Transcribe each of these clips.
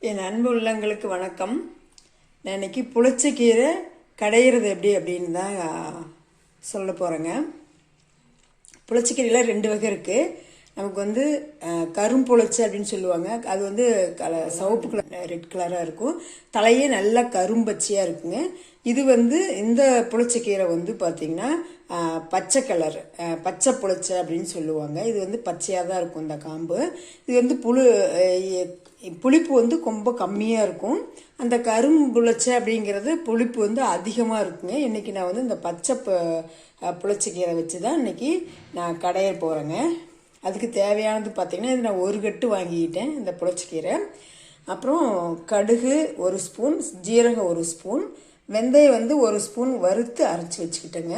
என் அன்பு உள்ளங்களுக்கு வணக்கம். நான் இன்னைக்கு புளிச்சக்கீரை கடையிறது எப்படி அப்படின்னு தான் சொல்ல போகிறேங்க. புளிச்சக்கீரையில் 2 வகை இருக்குது. நமக்கு வந்து கரும்புளிச்சை அப்படின்னு சொல்லுவாங்க. அது வந்து சிவப்பு கலர் ரெட் கலராக இருக்கும். தலையே நல்லா கரும்பச்சையாக இருக்குங்க. இது வந்து இந்த புளிச்சக்கீரை வந்து பார்த்திங்கன்னா பச்சை கலர், பச்சை புளிச்சை அப்படின்னு சொல்லுவாங்க. இது வந்து பச்சையாக தான் இருக்கும் இந்த காம்பு. இது வந்து புளிப்பு வந்து ரொம்ப கம்மியாக இருக்கும். அந்த கரும்புளிச்சை அப்படிங்கிறது புளிப்பு வந்து அதிகமாக இருக்குங்க. இன்றைக்கி நான் வந்து இந்த பச்சை புளிச்சக்கீரை வச்சு தான் இன்றைக்கி நான் கடைய போகிறேங்க. அதுக்கு தேவையானது பார்த்திங்கன்னா இது நான் 1 கட்டு வாங்கிக்கிட்டேன் இந்த புளிச்சக்கீரை. அப்புறம் கடுகு 1 ஸ்பூன், ஜீரகம் 1 ஸ்பூன், வெந்தயம் வந்து 1 ஸ்பூன் வறுத்து அரைச்சி வச்சுக்கிட்டேங்க.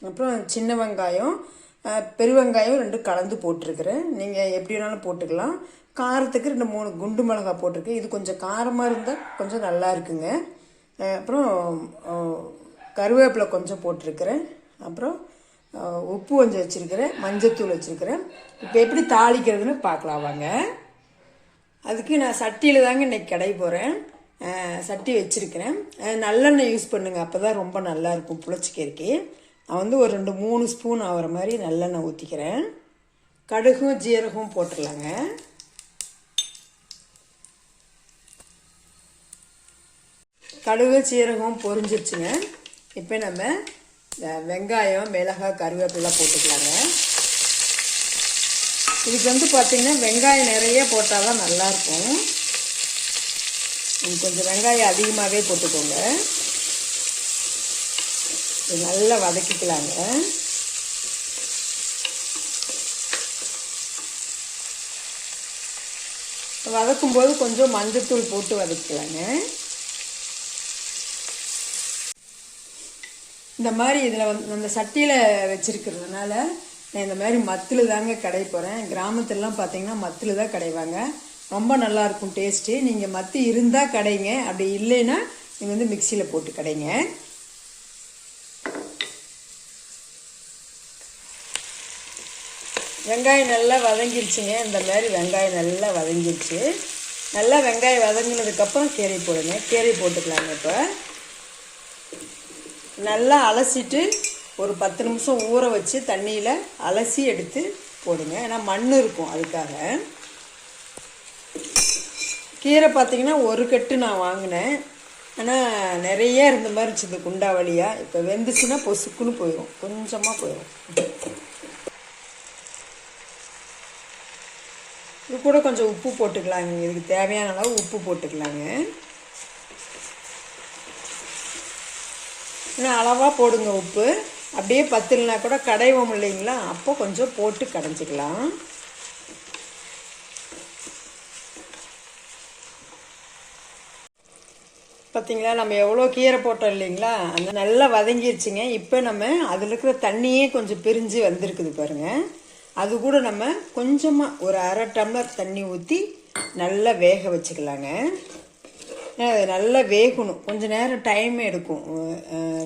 அப்புறம் சின்ன வெங்காயம், பெருவெங்காயம் 2 கலந்து போட்டிருக்கிறேன். நீங்கள் எப்படி வேணாலும் போட்டுக்கலாம். காரத்துக்கு 2-3 குண்டு மிளகா போட்டிருக்கேன். இது கொஞ்சம் காரமாக இருந்தால் கொஞ்சம் நல்லா இருக்குங்க. அப்புறம் கருவேப்பிலை கொஞ்சம் போட்டிருக்கிறேன். அப்புறம் உப்பு கொஞ்சம் வச்சுருக்கிறேன், மஞ்சத்தூள் வச்சுருக்கிறேன். இப்போ எப்படி தாளிக்கிறதுன்னு பார்க்கலாம் வாங்க. அதுக்கு நான் சட்டியில் தாங்க இன்றைக்கி கடைய போகிறேன். சட்டி வச்சுருக்கிறேன். நல்லெண்ணெய் யூஸ் பண்ணுங்கள், அப்போ தான் ரொம்ப நல்லாயிருக்கும் புளிச்சக்கீரைக்கு. நான் வந்து ஒரு 2-3 ஸ்பூன் ஆகிற மாதிரி நல்லெண்ணெய் ஊற்றிக்கிறேன். கடுகும் ஜீரகம் போட்டுடலாங்க. கடுகு சீரகம் பொரிஞ்சிருச்சுங்க. இப்போ நம்ம வெங்காயம், மிளகாய், கருவேப்பிலை போட்டுக்கலாங்க. இதுக்கு வந்து பார்த்திங்கன்னா வெங்காயம் நிறைய போட்டால் தான் நல்லாயிருக்கும். கொஞ்சம் வெங்காயம் அதிகமாகவே போட்டுக்கோங்க. இது நல்லா வதக்கிக்கலாங்க. வதக்கும்போது கொஞ்சம் மஞ்சத்தூள் போட்டு வதக்கிக்கலாங்க. இந்த மாதிரி இதில் வந்து அந்த சட்டியில் வச்சுருக்கிறதுனால நான் இந்த மாதிரி மத்தில் தாங்க கடை போகிறேன். கிராமத்துலலாம் பார்த்தீங்கன்னா மத்தில் தான் கடைவாங்க. ரொம்ப நல்லாயிருக்கும் டேஸ்ட்டு. நீங்கள் மத்தி இருந்தால் கடைங்க, அப்படி இல்லைன்னா நீங்கள் வந்து மிக்சியில் போட்டு கடைங்க. வெங்காயம் நல்லா வதங்கிருச்சுங்க. இந்த மாதிரி வெங்காயம் நல்லா வதங்கிருச்சு. நல்லா வெங்காயம் வதங்கினதுக்கப்புறம் கீரை போடுங்க. கீரை போட்டுக்கலாங்க. இப்போ நல்லா அலசிட்டு ஒரு 10 நிமிஷம் ஊற வச்சு தண்ணியில் அலசி எடுத்து போடுங்க. ஏன்னா மண் இருக்கும், அதுக்காக. கீரை பார்த்திங்கன்னா 1 கட்டு நான் வாங்கினேன். ஆனால் நிறைய இருந்த மாதிரி இருந்துச்சு குண்டா வழியாக. இப்போ வெந்துச்சுன்னா பொசுக்குன்னு போயிடும், கொஞ்சமாக போயிடும். இது கூட கொஞ்சம் உப்பு போட்டுக்கலாங்க. இதுக்கு தேவையான அளவு உப்பு போட்டுக்கலாங்க. இன்னும் அளவாக போடுங்க உப்பு. அப்படியே பத்தலைனா கூட கடைவோம் இல்லைங்களா, அப்போ கொஞ்சம் போட்டு கடைஞ்சிக்கலாம். பார்த்தீங்களா, நம்ம எவ்வளோ கீரை போட்டோம் இல்லைங்களா, அந்த நல்லா வதங்கிடுச்சிங்க. இப்போ நம்ம அதில் இருக்கிற தண்ணியே கொஞ்சம் பிரிஞ்சு வந்திருக்குது பாருங்கள். அது கூட நம்ம கொஞ்சமாக ஒரு 1/2 டம்ளர் தண்ணி ஊற்றி நல்லா வேக வச்சுக்கலாங்க. அது நல்லா வேகணும், கொஞ்சம் நேரம் டைம் எடுக்கும்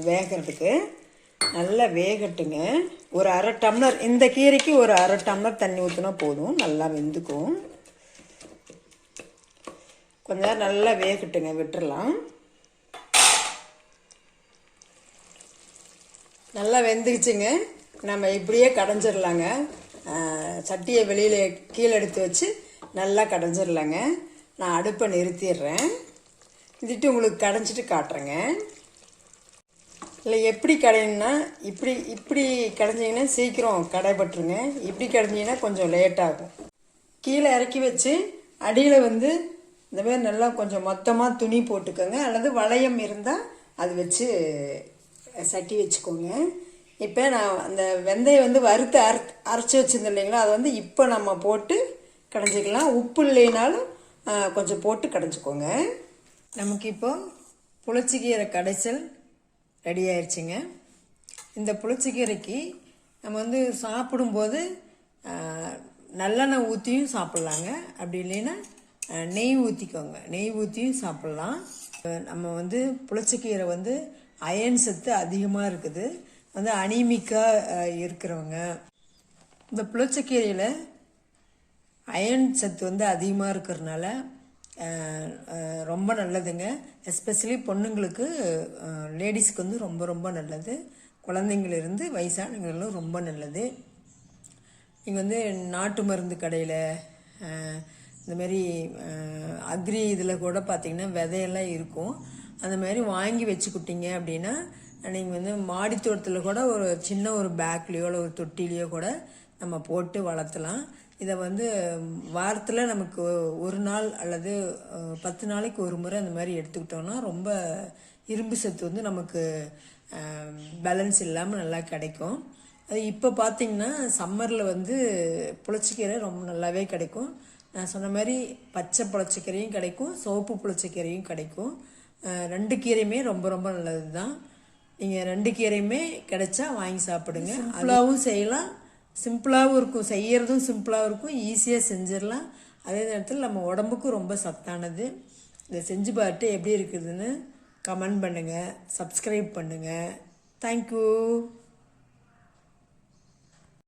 வேகிறதுக்கு. நல்லா வேகட்டுங்க. ஒரு 1/2 டம்ளர், இந்த கீரைக்கு ஒரு 1/2 டம்ளர் தண்ணி ஊற்றினா போதும், நல்லா வெந்துக்கும். கொஞ்ச நேரம் நல்லா வேகட்டுங்க, விட்டுறலாம். நல்லா வெந்துக்குச்சுங்க. நம்ம இப்படியே கடைஞ்சிடலாங்க. சட்டியை வெளியில் கீழே எடுத்து வச்சு நல்லா கடைஞ்சிடலாங்க. நான் அடுப்பை நிறுத்திடுறேன். இதுட்டு உங்களுக்கு கடைஞ்சிட்டு காட்டுறேங்க. இல்லை எப்படி கடையினா, இப்படி கடைஞ்சிங்கன்னா சீக்கிரம் கடைப்பட்டுருங்க. இப்படி கடைஞ்சிங்கன்னா கொஞ்சம் லேட்டாகும். கீழே இறக்கி வச்சு அடியில் வந்து இந்த மாதிரி நல்லா கொஞ்சம் மொத்தமாக துணி போட்டுக்கோங்க, அல்லது வளையம் இருந்தால் அது வச்சு சட்டி வச்சுக்கோங்க. இப்போ நான் அந்த வெந்தயம் வந்து வறுத்து அரைச்சி வச்சுருந்தேன் இல்லைங்களா, அதை வந்து இப்போ நம்ம போட்டு கடைஞ்சிக்கலாம். உப்பு இல்லைனாலும் கொஞ்சம் போட்டு கடைஞ்சிக்கோங்க. நமக்கு இப்போ புளிச்சக்கீரை கடைசல் ரெடி ஆயிடுச்சுங்க. இந்த புளிச்சக்கீரைக்கு நம்ம வந்து சாப்பிடும்போது நல்லெண்ணெய் ஊற்றியும் சாப்பிட்லாங்க. அப்படி இல்லைன்னா நெய் ஊற்றிக்கோங்க, நெய் ஊற்றியும் சாப்பிட்லாம். நம்ம வந்து புளிச்சக்கீரை வந்து அயன் சத்து அதிகமாக இருக்குது. வந்து அனீமிக்காக இருக்கிறவங்க, இந்த புளிச்சக்கீரையில் அயன் சத்து வந்து அதிகமாக இருக்கிறதுனால ரொம்ப நல்லதுங்க. எஸ்பெஷலி பொண்ணுங்களுக்கு, லேடிஸ்க்கு வந்து ரொம்ப ரொம்ப நல்லது. குழந்தைங்களிருந்து வயசானவங்களும் ரொம்ப நல்லது. நீங்கள் வந்து நாட்டு மருந்து கடையில் இந்த மாதிரி அக்ரி இதில் கூட பார்த்திங்கன்னா விதையெல்லாம் இருக்கும். அந்த மாதிரி வாங்கி வச்சுக்கிட்டிங்க அப்படின்னா நீங்கள் வந்து மாடி தோட்டத்தில் கூட ஒரு சின்ன ஒரு பேக்லேயோ இல்லை ஒரு தொட்டிலையோ கூட நம்ம போட்டு வளர்த்தலாம். இதை வந்து வாரத்தில் நமக்கு ஒரு நாள் அல்லது 10 நாளைக்கு ஒரு முறை அந்த மாதிரி எடுத்துக்கிட்டோம்னா ரொம்ப இரும்பு சத்து வந்து நமக்கு பேலன்ஸ் இல்லாமல் நல்லா கிடைக்கும். அது இப்போ பார்த்திங்கன்னா சம்மரில் வந்து புளிச்சக்கீரை ரொம்ப நல்லாவே கிடைக்கும். நான் சொன்ன மாதிரி பச்சை புளிச்சக்கீரையும் கிடைக்கும், சிவப்பு புளிச்சக்கீரையும் கிடைக்கும். 2 கீரையுமே ரொம்ப ரொம்ப நல்லது தான். நீங்கள் 2 கீரையுமே கிடைச்சா வாங்கி சாப்பிடுங்க. சிம்பிளாகவும் செய்யலாம், சிம்பிளாகவும் இருக்கும், செய்யறதும் சிம்பிளாகவும் இருக்கும், ஈஸியாக செஞ்சிடலாம். அதே நேரத்தில் நம்ம உடம்புக்கும் ரொம்ப சத்தானது. இதை செஞ்சு பார்த்துட்டு எப்படி இருக்குதுன்னு கமெண்ட் பண்ணுங்கள், சப்ஸ்கிரைப் பண்ணுங்கள். தேங்க்யூ.